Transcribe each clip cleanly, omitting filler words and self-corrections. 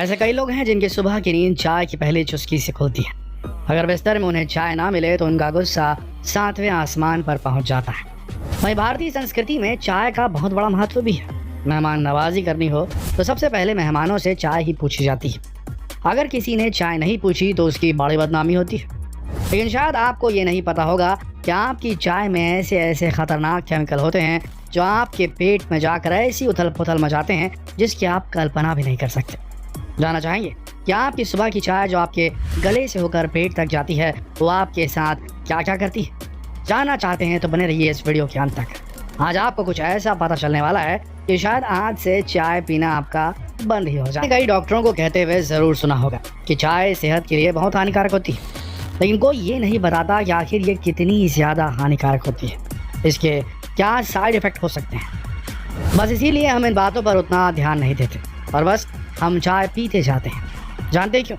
ऐसे कई लोग हैं जिनकी सुबह की नींद चाय की पहली चुस्की से खुलती है। अगर बिस्तर में उन्हें चाय ना मिले तो उनका गुस्सा 7वें आसमान पर पहुंच जाता है। वहीं भारतीय संस्कृति में चाय का बहुत बड़ा महत्व भी है। मेहमान नवाजी करनी हो तो सबसे पहले मेहमानों से चाय ही पूछी जाती है। अगर किसी ने चाय नहीं पूछी तो उसकी बड़ी बदनामी होती है। लेकिन शायद आपको ये नहीं पता होगा कि आपकी चाय में ऐसे ऐसे खतरनाक केमिकल होते हैं जो आपके पेट में जाकर ऐसी उथल पुथल मचाते हैं जिसकी आप कल्पना भी नहीं कर सकते। जानना चाहेंगे कि आपकी सुबह की चाय जो आपके गले से होकर पेट तक जाती है वो आपके साथ क्या क्या करती है? जानना चाहते हैं तो बने रहिए इस वीडियो के अंत तक। आज आपको कुछ ऐसा पता चलने वाला है कि शायद आज से चाय पीना आपका बंद ही हो जाए। कई डॉक्टरों को कहते हुए जरूर सुना होगा कि चाय सेहत के लिए बहुत हानिकारक होती है, लेकिन कोई ये नहीं बताता कि आखिर ये कितनी ज़्यादा हानिकारक होती है, इसके क्या साइड इफ़ेक्ट हो सकते हैं। बस इसीलिए हम इन बातों पर उतना ध्यान नहीं देते और बस हम चाय पीते जाते हैं। जानते क्यों?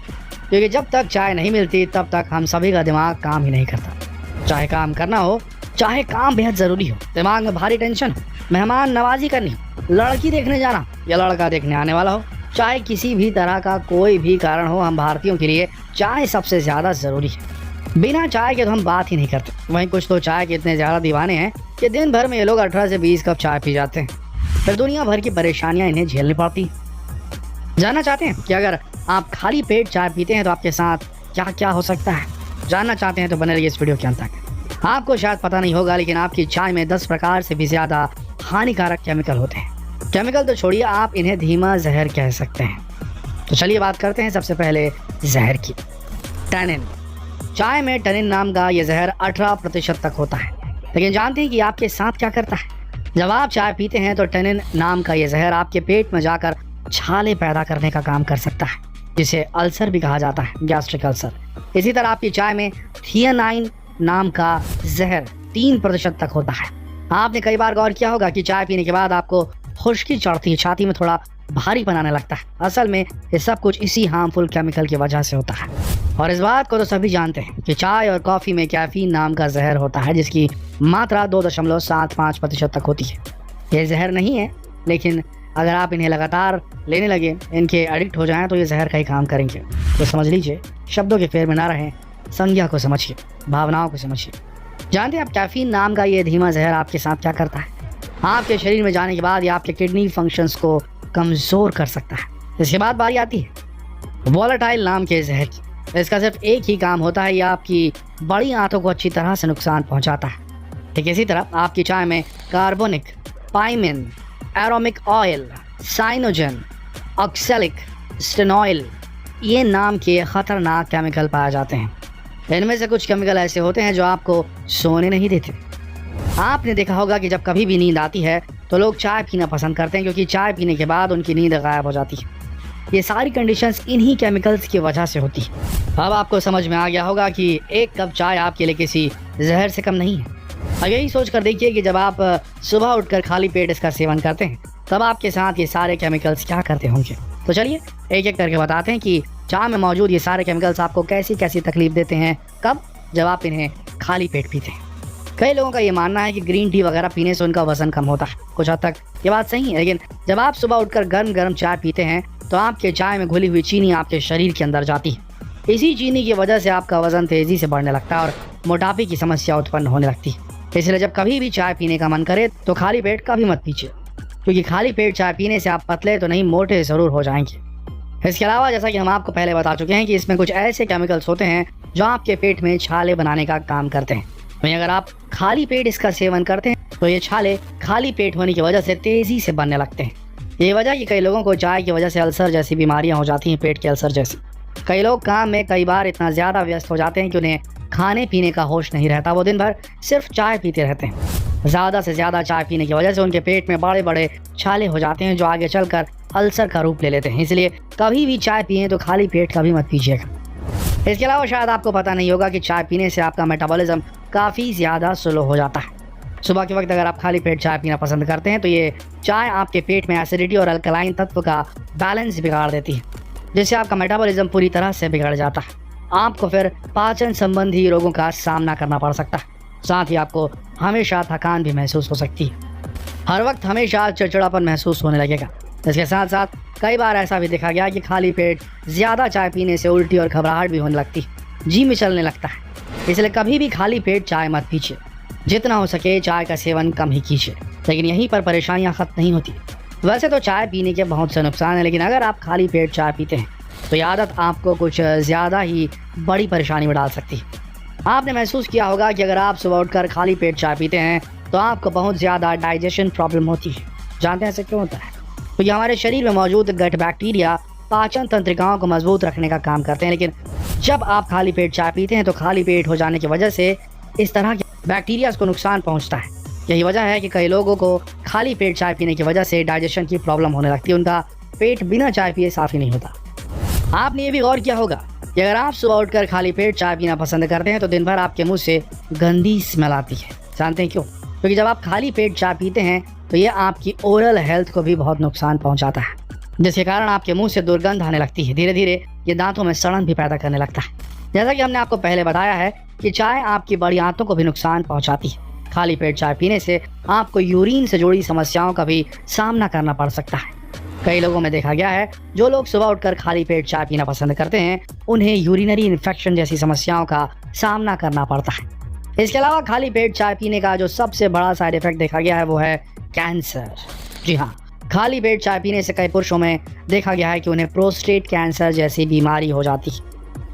क्योंकि जब तक चाय नहीं मिलती तब तक हम सभी का दिमाग काम ही नहीं करता। चाहे काम करना हो, चाहे काम बेहद ज़रूरी हो, दिमाग में भारी टेंशन हो, मेहमान नवाजी करनी हो, लड़की देखने जाना या लड़का देखने आने वाला हो, चाहे किसी भी तरह का कोई भी कारण हो, हम भारतीयों के लिए चाय सबसे ज़्यादा ज़रूरी है। बिना चाय के तो हम बात ही नहीं करते। वहीं कुछ तो चाय के इतने ज़्यादा दीवाने हैं कि दिन भर में ये लोग 18 से 20 कप चाय पी जाते हैं। फिर दुनिया भर की परेशानियाँ इन्हें झेलनी पड़ती। जानना चाहते हैं कि अगर आप खाली पेट चाय पीते हैं तो आपके साथ क्या क्या हो सकता है? जानना चाहते हैं तो बने रहिए इस वीडियो के अंत तक। आपको शायद पता नहीं होगा लेकिन आपकी चाय में 10 प्रकार से भी ज़्यादा हानिकारक केमिकल होते हैं। केमिकल तो छोड़िए, आप इन्हें धीमा जहर कह सकते हैं। तो चलिए बात करते हैं सबसे पहले जहर की। टैनिन। चाय में टैनिन नाम का ये जहर 18% तक होता है। लेकिन जानते हैं कि आपके साथ क्या करता है? जब आप चाय पीते हैं तो टैनिन नाम का ये जहर आपके पेट में जाकर छाले पैदा करने का काम कर सकता है, जिसे अल्सर भी कहा जाता है, गैस्ट्रिक अल्सर। इसी तरह आपकी चाय में थियानाइन नाम का जहर 3% तक होता है। आपने कई बार गौर किया होगा कि चाय पीने के बाद आपको खुश्की चढ़ती है, छाती में थोड़ा भारी बनाने लगता है। असल में ये सब कुछ इसी हार्मफुल केमिकल की वजह से होता है। और इस बात को तो सभी जानते हैं कि चाय और कॉफ़ी में कैफीन नाम का जहर होता है, जिसकी मात्रा 2.75% तक होती है। ये जहर नहीं है, लेकिन अगर आप इन्हें लगातार लेने लगे, इनके एडिक्ट हो जाएं तो ये जहर का ही काम करेंगे। तो समझ लीजिए, शब्दों के फेर में ना रहें, संज्ञा को समझिए, भावनाओं को समझिए। जानते हैं आप कैफीन नाम का ये धीमा जहर आपके साथ क्या करता है? आपके शरीर में जाने के बाद ये आपके किडनी फंक्शंस को कमज़ोर कर सकता है। इसके बाद बारी आती है वोलेटाइल नाम के जहर की। इसका सिर्फ एक ही काम होता है, ये आपकी बड़ी आंतों को अच्छी तरह से नुकसान पहुँचाता है। ठीक इसी तरह आपकी चाय में कार्बोनिक, पाइमिन, एरोमिक ऑयल, साइनोजन, ऑक्सैलिक स्टेनॉयल ये नाम के ख़तरनाक केमिकल पाए जाते हैं। इनमें से कुछ केमिकल ऐसे होते हैं जो आपको सोने नहीं देते। आपने देखा होगा कि जब कभी भी नींद आती है तो लोग चाय पीना पसंद करते हैं, क्योंकि चाय पीने के बाद उनकी नींद गायब हो जाती है। ये सारी कंडीशंस इन्हीं केमिकल्स की वजह से होती है। अब आपको समझ में आ गया होगा कि एक कप चाय आपके लिए किसी जहर से कम नहीं है। और यही सोच कर देखिए कि जब आप सुबह उठकर खाली पेट इसका सेवन करते हैं तब आपके साथ ये सारे केमिकल्स क्या करते होंगे। तो चलिए एक एक करके बताते हैं कि चाय में मौजूद ये सारे केमिकल्स आपको कैसी कैसी तकलीफ देते हैं। कब? जब आप इन्हें खाली पेट पीते हैं। कई लोगों का ये मानना है कि ग्रीन टी वगैरह पीने से उनका वजन कम होता है। कुछ हद तक ये बात सही है, लेकिन जब आप सुबह उठकर गर्म गर्म चाय पीते हैं तो आपके चाय में घुली हुई चीनी आपके शरीर के अंदर जाती है। इसी चीनी की वजह से आपका वजन तेज़ी से बढ़ने लगता है और मोटापे की समस्या उत्पन्न होने लगती है। इसलिए जब कभी भी चाय पीने का मन करे तो खाली पेट कभी मत पीजिए, क्योंकि खाली पेट चाय पीने से आप पतले तो नहीं, मोटे ज़रूर हो जाएंगे। इसके अलावा जैसा कि हम आपको पहले बता चुके हैं कि इसमें कुछ ऐसे केमिकल्स होते हैं जो आपके पेट में छाले बनाने का काम करते हैं। वहीं अगर आप खाली पेट इसका सेवन करते हैं तो ये छाले खाली पेट होने की वजह से तेज़ी से बनने लगते हैं। ये वजह कि कई लोगों को चाय की वजह से अल्सर जैसी बीमारियां हो जाती हैं, पेट के अल्सर जैसी। कई लोग काम में कई बार इतना ज़्यादा व्यस्त हो जाते हैं कि उन्हें खाने पीने का होश नहीं रहता। वो दिन भर सिर्फ चाय पीते रहते हैं। ज़्यादा से ज़्यादा चाय पीने की वजह से उनके पेट में बड़े बड़े छाले हो जाते हैं जो आगे चलकर अल्सर का रूप ले लेते हैं। इसलिए कभी भी चाय पिएं तो खाली पेट कभी मत पीजिएगा। इसके अलावा शायद आपको पता नहीं होगा कि चाय पीने से आपका मेटाबॉलिज्म काफ़ी ज़्यादा स्लो हो जाता है। सुबह के वक्त अगर आप खाली पेट चाय पीना पसंद करते हैं तो ये चाय आपके पेट में एसिडिटी और अल्कलाइन तत्व का बैलेंस बिगाड़ देती है, जिससे आपका मेटाबॉलिज्म पूरी तरह से बिगड़ जाता है। आपको फिर पाचन संबंधी रोगों का सामना करना पड़ सकता है। साथ ही आपको हमेशा थकान भी महसूस हो सकती है। हर वक्त हमेशा चिड़चिड़ापन महसूस होने लगेगा। इसके साथ साथ कई बार ऐसा भी देखा गया कि खाली पेट ज़्यादा चाय पीने से उल्टी और घबराहट भी होने लगती है, जी में चलने लगता है। इसलिए कभी भी खाली पेट चाय मत पीजिए। जितना हो सके चाय का सेवन कम ही कीजिए। लेकिन यहीं पर परेशानियां खत्म नहीं होती। वैसे तो चाय पीने के बहुत से नुकसान हैं, लेकिन अगर आप खाली पेट चाय पीते हैं तो ये आदत आपको कुछ ज़्यादा ही बड़ी परेशानी में डाल सकती है। आपने महसूस किया होगा कि अगर आप सुबह उठकर खाली पेट चाय पीते हैं तो आपको बहुत ज़्यादा डाइजेशन प्रॉब्लम होती है। जानते हैं ऐसे क्यों होता है? तो ये हमारे शरीर में मौजूद गट बैक्टीरिया पाचन तंत्रिकाओं को मजबूत रखने का काम करते हैं। लेकिन जब आप खाली पेट चाय पीते हैं तो खाली पेट हो जाने की वजह से इस तरह के बैक्टीरिया को नुकसान पहुंचता है। यही वजह है कि कई लोगों को खाली पेट चाय पीने की वजह से डाइजेशन की प्रॉब्लम होने लगती है। उनका पेट बिना चाय पिए साफ ही नहीं होता। आपने ये भी गौर किया होगा कि अगर आप सुबह उठकर खाली पेट चाय पीना पसंद करते हैं तो दिन भर आपके मुंह से गंदी स्मेल आती है। जानते हैं क्यों? क्योंकि जब आप खाली पेट चाय पीते हैं तो ये आपकी ओरल हेल्थ को भी बहुत नुकसान पहुंचाता है, जिसके कारण आपके मुंह से दुर्गंध आने लगती है। धीरे धीरे ये दांतों में सड़न भी पैदा करने लगता है। जैसा कि हमने आपको पहले बताया है कि चाय आपकी बड़ी आंतों को भी नुकसान पहुंचाती है। खाली पेट चाय पीने से आपको यूरिन से जुड़ी समस्याओं का भी सामना करना पड़ सकता है। कई लोगों में देखा गया है जो लोग सुबह उठकर खाली पेट चाय पीना पसंद करते हैं उन्हें यूरिनरी इन्फेक्शन जैसी समस्याओं का सामना करना पड़ता है। इसके अलावा खाली पेट चाय पीने का जो सबसे बड़ा साइड इफेक्ट देखा गया है वो है कैंसर। जी हाँ, खाली पेट चाय पीने से कई पुरुषों में देखा गया है कि उन्हें प्रोस्टेट कैंसर जैसी बीमारी हो जाती है।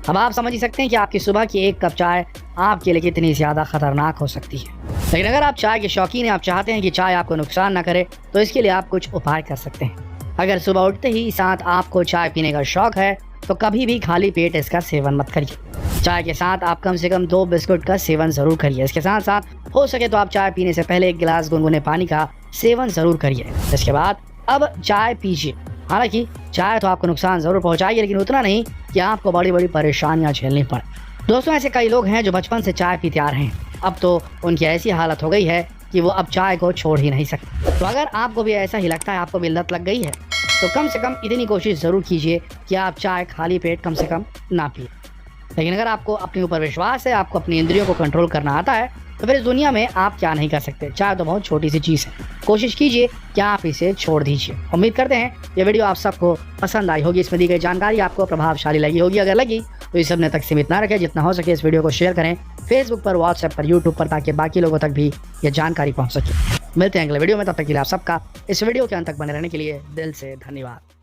अब आप समझ ही सकते हैं कि आपकी सुबह की एक कप चाय आपके लिए कितनी ज़्यादा खतरनाक हो सकती है। लेकिन अगर आप चाय के शौकीन हैं, आप चाहते हैं कि चाय आपको नुकसान ना करे, तो इसके लिए आप कुछ उपाय कर सकते हैं। अगर सुबह उठते ही साथ आपको चाय पीने का शौक है तो कभी भी खाली पेट इसका सेवन मत करिए। चाय के साथ आप कम से कम 2 बिस्कुट का सेवन ज़रूर करिए। इसके साथ साथ हो सके तो आप चाय पीने से पहले 1 गिलास गुनगुने पानी का सेवन ज़रूर करिए। इसके बाद अब चाय पीजिए। हालांकि चाय तो आपको नुकसान ज़रूर पहुंचाएगी, लेकिन उतना नहीं कि आपको बड़ी बड़ी परेशानियां झेलनी पड़े। दोस्तों, ऐसे कई लोग हैं जो बचपन से चाय पीते आ रहे हैं। अब तो उनकी ऐसी हालत हो गई है कि वो अब चाय को छोड़ ही नहीं सकते। तो अगर आपको भी ऐसा ही लगता है, आपको भी लत लग गई है, तो कम से कम इतनी कोशिश ज़रूर कीजिए कि आप चाय खाली पेट कम से कम ना पिए। लेकिन अगर आपको अपने ऊपर विश्वास है, आपको अपनी इंद्रियों को कंट्रोल करना आता है, तो फिर इस दुनिया में आप क्या नहीं कर सकते। चाय तो बहुत छोटी सी चीज़ है। कोशिश कीजिए कि आप इसे छोड़ दीजिए। उम्मीद करते हैं ये वीडियो आप सबको पसंद आई होगी। इसमें दी गई जानकारी आपको प्रभावशाली लगी होगी। अगर लगी तो इस अपने तक सीमित ना रखें, जितना हो सके इस वीडियो को शेयर करें फेसबुक पर, व्हाट्सएप पर, यूट्यूब पर, ताकि बाकी लोगों तक भी ये जानकारी पहुँच सके। मिलते हैं अगले वीडियो में, तब तक के लिए आप सबका इस वीडियो के अंत तक बने रहने के लिए दिल से धन्यवाद।